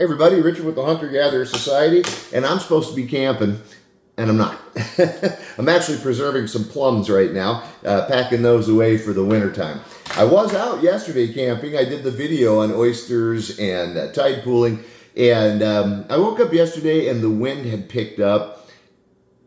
Hey everybody, Richard with the Hunter-Gatherer Society, and I'm supposed to be camping, and I'm not. I'm actually preserving some plums right now, packing those away for the wintertime. I was out yesterday camping. I did the video on oysters and tide pooling, and I woke up yesterday and the wind had picked up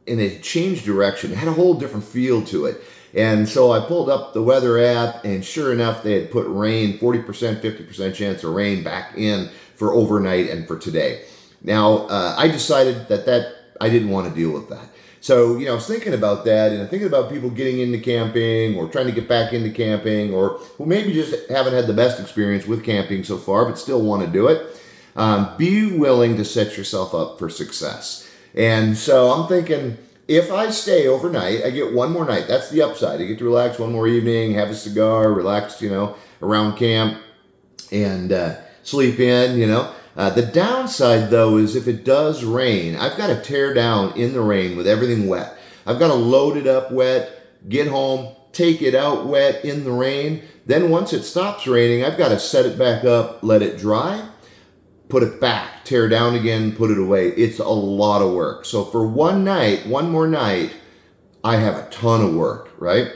and it changed direction. It had a whole different feel to it. And so I pulled up the weather app, and sure enough, they had put rain, 40%, 50% chance of rain back in for overnight and for today. Now, I decided that I didn't want to deal with that. So, I was thinking about that, and thinking about people getting into camping or trying to get back into camping, or who maybe just haven't had the best experience with camping so far but still want to do it. Be willing to set yourself up for success. And so I'm thinking, if I stay overnight, I get one more night. That's the upside. I get to relax one more evening, have a cigar, relax, around camp, and sleep in, The downside, though, is if it does rain, I've got to tear down in the rain with everything wet. I've got to load it up wet, get home, take it out wet in the rain. Then once it stops raining, I've got to set it back up, let it dry, put it back, tear down again, put it away. It's a lot of work. So for one more night, I have a ton of work, right?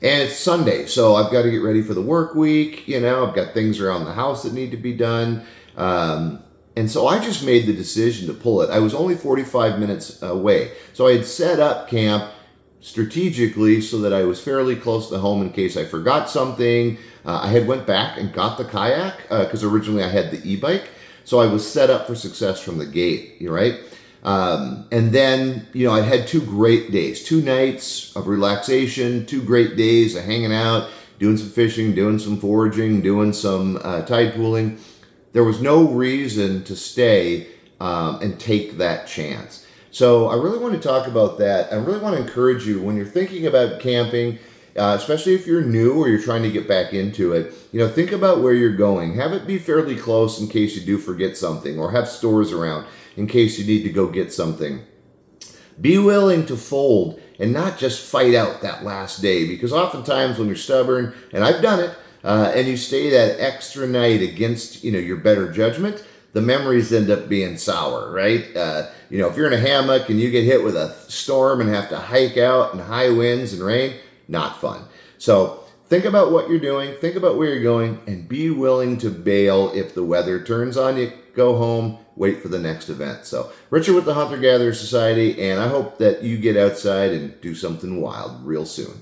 And it's Sunday, so I've got to get ready for the work week. I've got things around the house that need to be done. And so I just made the decision to pull it. I was only 45 minutes away. So I had set up camp strategically so that I was fairly close to home in case I forgot something. I had went back and got the kayak because originally I had the e-bike. So I was set up for success from the gate, right? And then, I had 2 great days, 2 nights of relaxation, 2 great days of hanging out, doing some fishing, doing some foraging, doing some tide pooling. There was no reason to stay and take that chance. So I really want to talk about that. I really want to encourage you when you're thinking about camping, especially if you're new or you're trying to get back into it, think about where you're going. Have it be fairly close in case you do forget something, or have stores around in case you need to go get something. Be willing to fold and not just fight out that last day, because oftentimes when you're stubborn, and I've done it, and you stay that extra night against, your better judgment, the memories end up being sour, right? If you're in a hammock and you get hit with a storm and have to hike out in high winds and rain, not fun. So think about what you're doing, think about where you're going, and be willing to bail if the weather turns on you. Go home, wait for the next event. So Richard with the Hunter-Gatherer Society, and I hope that you get outside and do something wild real soon.